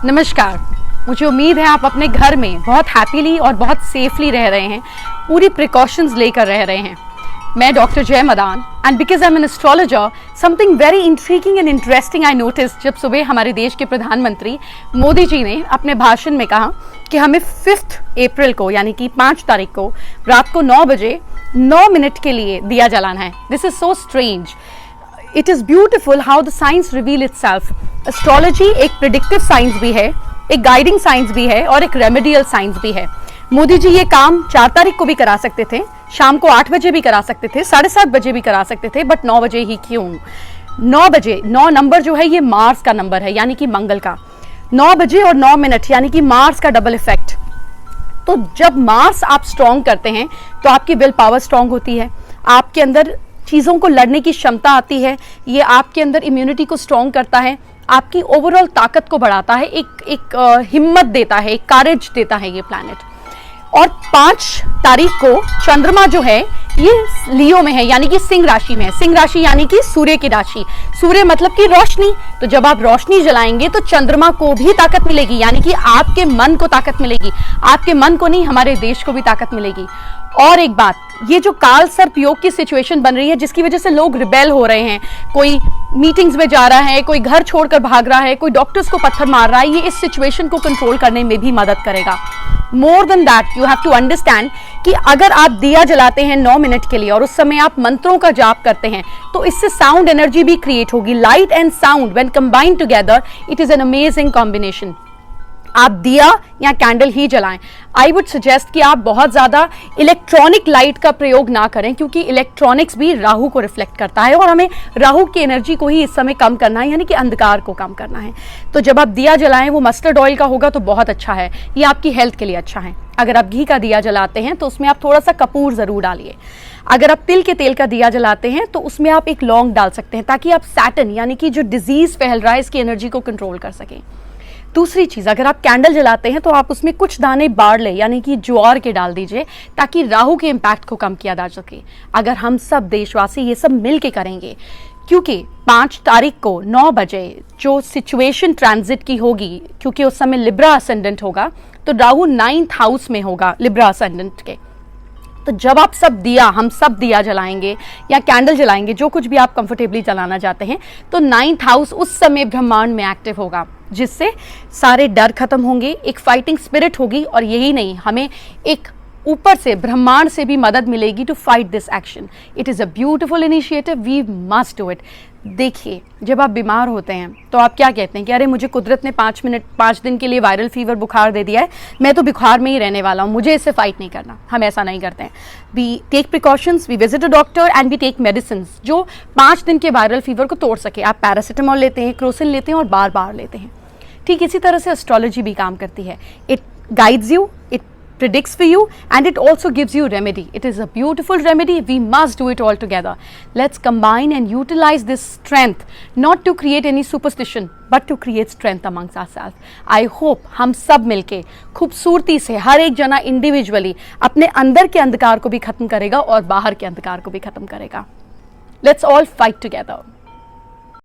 नमस्कार। मुझे उम्मीद है आप अपने घर में बहुत हैप्पीली और बहुत सेफली रह रहे हैं, पूरी प्रिकॉशंस लेकर रह रहे हैं। मैं डॉक्टर जय Madan and because I am an astrologer, something very intriguing and interesting I notice जब सुबह हमारे देश के प्रधानमंत्री मोदी जी ने अपने भाषण में कहा कि हमें 5 अप्रैल को यानी कि 5 तारीख को रात को 9 बजे 9 मिनट के लिए दिया जलाना है। This is so strange. It is beautiful how the science reveal itself. Astrology एक प्रिडिक्टिव साइंस भी है, एक गाइडिंग साइंस भी है और एक रेमेडियल साइंस भी है। मोदी जी ये काम 4 तारीख को भी करा सकते थे, शाम को 8 बजे भी करा सकते थे, 7:30 बजे भी करा सकते थे, बट 9 बजे ही क्यों? 9 बजे, 9 नंबर जो है ये मार्स का नंबर है, यानी कि मंगल का। 9 बजे और 9 मिनट यानी कि मार्स का डबल इफेक्ट। तो जब मार्स आप स्ट्रॉन्ग करते हैं तो आपकी विल पावर स्ट्रॉन्ग होती है, आपके अंदर चीज़ों को लड़ने की क्षमता आती है, ये आपके अंदर इम्यूनिटी को स्ट्रॉन्ग करता है, आपकी ओवरऑल ताकत को बढ़ाता है, एक हिम्मत देता है, एक करेज देता है ये प्लैनेट। और 5 तारीख को चंद्रमा जो है ये लियो में है, यानी कि सिंह राशि में है। सिंह राशि यानी कि सूर्य की राशि, सूर्य मतलब कि रोशनी। तो जब आप रोशनी जलाएंगे तो चंद्रमा को भी ताकत मिलेगी, यानी कि आपके मन को ताकत मिलेगी। आपके मन को नहीं, हमारे देश को भी ताकत मिलेगी। और एक बात, ये जो काल सर्प योग की सिचुएशन बन रही है जिसकी वजह से लोग रिबेल हो रहे हैं, कोई मीटिंग्स में जा रहा है, कोई घर छोड़कर भाग रहा है, कोई डॉक्टर्स को पत्थर मार रहा है, ये इस सिचुएशन को कंट्रोल करने में भी मदद करेगा। More than that, you have to understand कि अगर आप दिया जलाते हैं 9 मिनट के लिए और उस समय आप मंत्रों का जाप करते हैं तो इससे साउंड एनर्जी भी क्रिएट होगी। Light and sound when combined together, it is an amazing combination. आप दिया या कैंडल ही जलाएं। आई वुड सजेस्ट कि आप बहुत ज़्यादा इलेक्ट्रॉनिक लाइट का प्रयोग ना करें, क्योंकि इलेक्ट्रॉनिक्स भी राहु को रिफ्लेक्ट करता है और हमें राहु की एनर्जी को ही इस समय कम करना है, यानी कि अंधकार को कम करना है। तो जब आप दिया जलाएं वो मस्टर्ड ऑयल का होगा तो बहुत अच्छा है, ये आपकी हेल्थ के लिए अच्छा है। अगर आप घी का दिया जलाते हैं तो उसमें आप थोड़ा सा कपूर ज़रूर डालिए। अगर आप तिल के तेल का दिया जलाते हैं तो उसमें आप एक लौंग डाल सकते हैं, ताकि आप सैटर्न यानी कि जो डिजीज़ फैल रहा है इसकी एनर्जी को कंट्रोल कर सकें। दूसरी चीज़, अगर आप कैंडल जलाते हैं तो आप उसमें कुछ दाने बारले यानी कि ज्वार के डाल दीजिए, ताकि राहु के इम्पैक्ट को कम किया जा सके। अगर हम सब देशवासी ये सब मिल के करेंगे, क्योंकि 5 तारीख को 9 बजे जो सिचुएशन ट्रांजिट की होगी, क्योंकि उस समय लिब्रा असेंडेंट होगा, तो राहु 9th हाउस में होगा लिब्रा असेंडेंट के। तो जब आप हम सब दिया जलाएंगे या कैंडल जलाएंगे, जो कुछ भी आप कंफर्टेबली जलाना चाहते हैं, तो 9th हाउस उस समय ब्रह्मांड में एक्टिव होगा, जिससे सारे डर खत्म होंगे, एक फाइटिंग स्पिरिट होगी। और यही नहीं, हमें एक ऊपर से ब्रह्मांड से भी मदद मिलेगी to fight this action. It is a beautiful initiative, we must do it. देखिए, जब आप बीमार होते हैं तो आप क्या कहते हैं कि अरे मुझे कुदरत ने 5 दिन के लिए वायरल फीवर बुखार दे दिया है, मैं तो बुखार में ही रहने वाला हूँ, मुझे इससे फाइट नहीं करना। हम ऐसा नहीं करते हैं। We take precautions, we visit a doctor and we take medicine जो 5 दिन के वायरल फीवर को तोड़ सके। आप पैरासीटामोल लेते हैं, क्रोसिन लेते हैं और बार बार लेते हैं। ठीक इसी तरह से एस्ट्रोलॉजी भी काम करती है। It guides you, it predicts for you, and it also gives you remedy. It is a beautiful remedy. We must do it all together. Let's combine and utilize this strength, not to create any superstition, but to create strength amongst ourselves. I hope हम सब मिलके खूबसूरती से हर एक जना individually अपने अंदर के अंधकार को भी खत्म करेगा और बाहर के अंधकार को भी खत्म करेगा। Let's all fight together.